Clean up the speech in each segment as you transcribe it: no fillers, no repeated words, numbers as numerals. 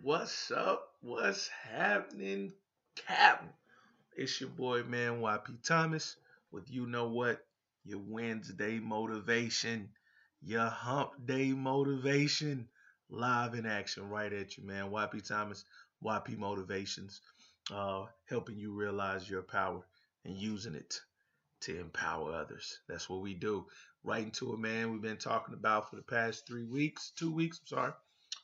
What's up? What's happening, Captain? It's your boy, man, YP Thomas, with you know what? Your Wednesday motivation, your hump day motivation, live in action right at you, man. YP Thomas, YP Motivations, helping you realize your power and using it to empower others. That's what we do. Right into it, man. We've been talking about for the past 3 weeks, 2 weeks, I'm sorry.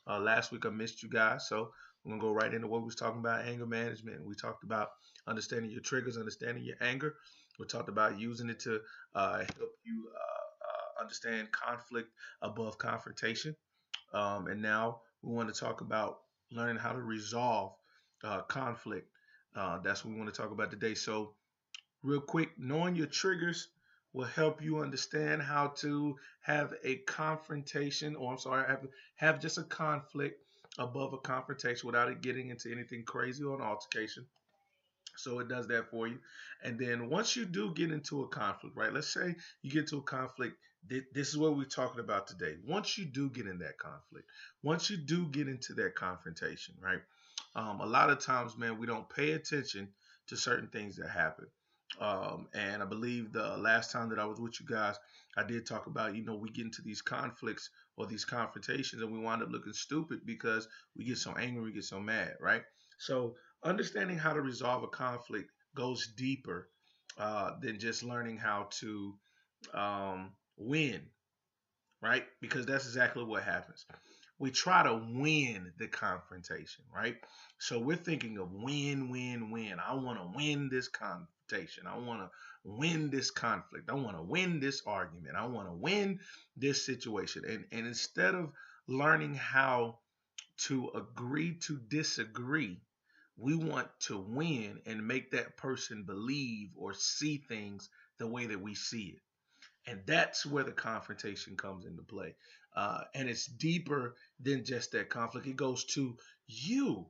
Last week I missed you guys, so I'm gonna go right into what we was talking about: anger management. We talked about understanding your triggers, understanding your anger. We talked about using it to help you understand conflict above confrontation. And now we want to talk about learning how to resolve conflict. That's what we want to talk about today. So real quick, knowing your triggers will help you understand how to have a confrontation, or I'm sorry, have just a conflict above a confrontation without it getting into anything crazy or an altercation. So it does that for you. And then once you do get into a conflict, right? Let's say you get to a conflict. This is what we're talking about today. Once you do get in that conflict, once you do get into that confrontation, right? A lot of times, man, we don't pay attention to certain things that happen. And I believe the last time that I was with you guys, I did talk about, we get into these conflicts or these confrontations and we wind up looking stupid because we get so angry, we get so mad, right? So understanding how to resolve a conflict goes deeper than just learning how to win, right? Because that's exactly what happens. We try to win the confrontation, right? So we're thinking of win, win, win. I want to win this confrontation. I want to win this conflict. I want to win this argument. I want to win this situation. And instead of learning how to agree to disagree, we want to win and make that person believe or see things the way that we see it. And that's where the confrontation comes into play. And it's deeper than just that conflict. It goes to you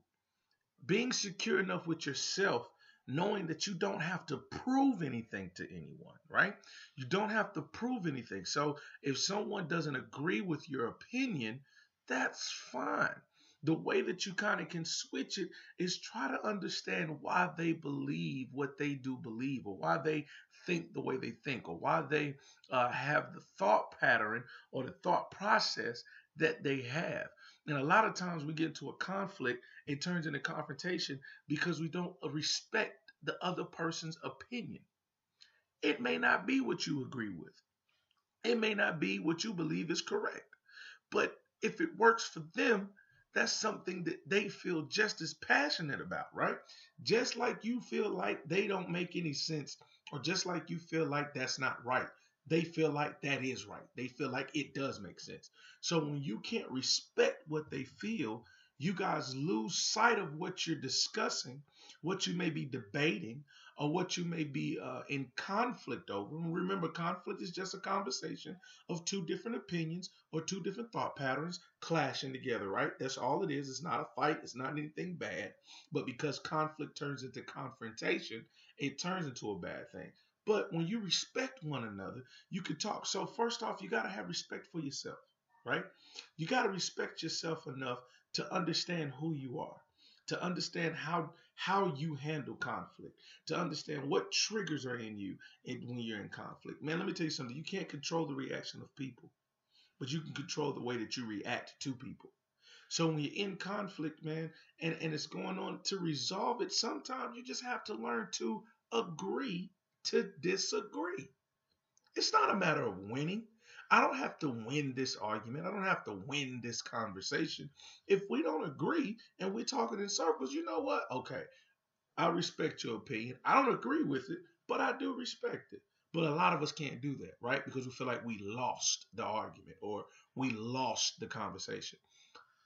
being secure enough with yourself, knowing that you don't have to prove anything to anyone, right? You don't have to prove anything. So if someone doesn't agree with your opinion, that's fine. The way that you kind of can switch it is try to understand why they believe what they do believe, or why they think the way they think, or why they have the thought pattern or the thought process that they have. And a lot of times we get into a conflict, it turns into confrontation because we don't respect the other person's opinion. It may not be what you agree with. It may not be what you believe is correct. But if it works for them, that's something that they feel just as passionate about, right? Just like you feel like they don't make any sense, or just like you feel like that's not right. They feel like that is right. They feel like it does make sense. So when you can't respect what they feel, you guys lose sight of what you're discussing, what you may be debating, or what you may be in conflict over. And remember, conflict is just a conversation of two different opinions or two different thought patterns clashing together, right? That's all it is. It's not a fight. It's not anything bad. But because conflict turns into confrontation, it turns into a bad thing. But when you respect one another, you can talk. So first off, you got to have respect for yourself, right? You got to respect yourself enough to understand who you are, to understand how you handle conflict, to understand what triggers are in you when you're in conflict. Man, let me tell you something. You can't control the reaction of people, but you can control the way that you react to people. So when you're in conflict, man, and it's going on, to resolve it, sometimes you just have to learn to agree to disagree. It's not a matter of winning. I don't have to win this argument. I don't have to win this conversation. If we don't agree and we're talking in circles, you know what? Okay, I respect your opinion. I don't agree with it, but I do respect it. But a lot of us can't do that, right? Because we feel like we lost the argument or we lost the conversation.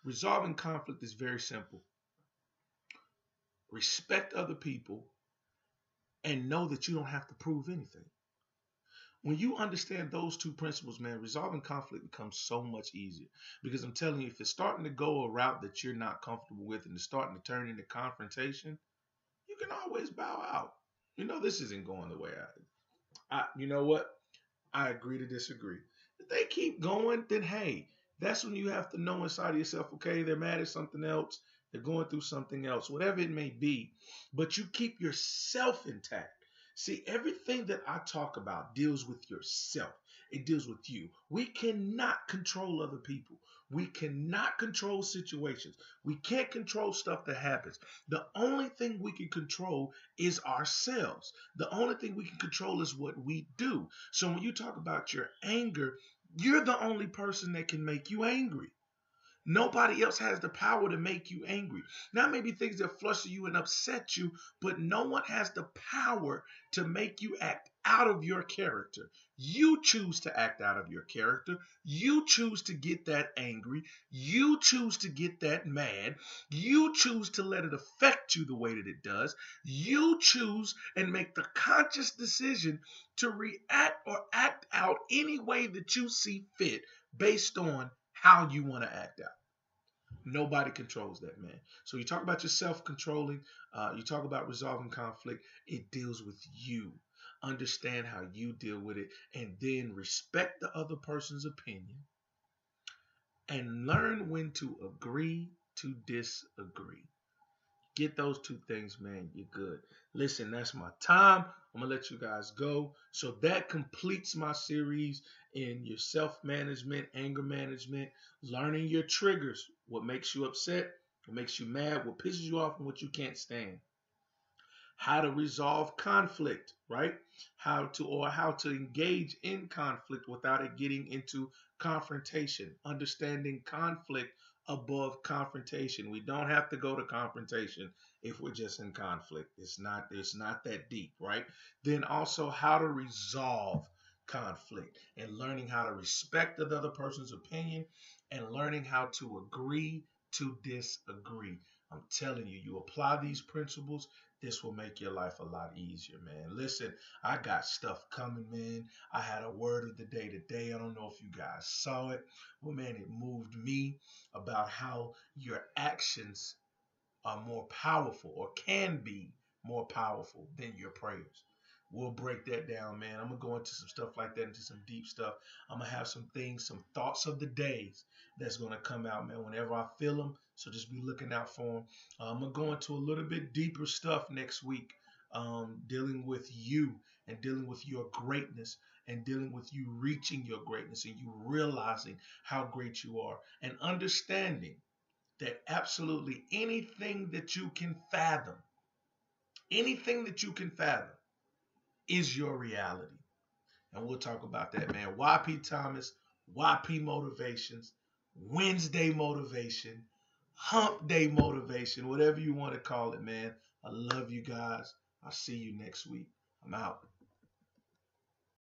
Resolving conflict is very simple. Respect other people and know that you don't have to prove anything. When you understand those two principles, man, resolving conflict becomes so much easier. Because I'm telling you, if it's starting to go a route that you're not comfortable with and it's starting to turn into confrontation, you can always bow out. This isn't going the way you know what? I agree to disagree. If they keep going, then hey, that's when you have to know inside of yourself, okay, they're mad at something else. They're going through something else, whatever it may be, but you keep yourself intact. See, everything that I talk about deals with yourself. It deals with you. We cannot control other people. We cannot control situations. We can't control stuff that happens. The only thing we can control is ourselves. The only thing we can control is what we do. So when you talk about your anger, you're the only person that can make you angry. Nobody else has the power to make you angry. Now, maybe things that fluster you and upset you, but no one has the power to make you act out of your character. You choose to act out of your character. You choose to get that angry. You choose to get that mad. You choose to let it affect you the way that it does. You choose and make the conscious decision to react or act out any way that you see fit based on how you want to act out. Nobody controls that, man. So you talk about yourself controlling, you talk about resolving conflict. It deals with you. Understand how you deal with it, and then respect the other person's opinion and learn when to agree to disagree. Get those two things, man. You're good. Listen, that's my time. I'm going to let you guys go. So that completes my series in your self-management, anger management, learning your triggers, what makes you upset, what makes you mad, what pisses you off, and what you can't stand. How to resolve conflict, right? How to engage in conflict without it getting into confrontation. Understanding conflict above confrontation. We don't have to go to confrontation if we're just in conflict. It's not that deep, right? Then also how to resolve conflict and learning how to respect the other person's opinion and learning how to agree to disagree. I'm telling you, you apply these principles, this will make your life a lot easier, man. Listen, I got stuff coming, man. I had a word of the day today. I don't know if you guys saw it, but man, it moved me about how your actions are more powerful or can be more powerful than your prayers. We'll break that down, man. I'm going to go into some stuff like that, into some deep stuff. I'm going to have some things, some thoughts of the days that's going to come out, man, whenever I feel them. So just be looking out for them. I'm going to go into a little bit deeper stuff next week, dealing with you and dealing with your greatness and dealing with you reaching your greatness and you realizing how great you are and understanding that absolutely anything that you can fathom is your reality. And we'll talk about that, man. YP Thomas, YP Motivations, Wednesday Motivation, Hump Day Motivation, whatever you want to call it, man. I love you guys. I'll see you next week. I'm out.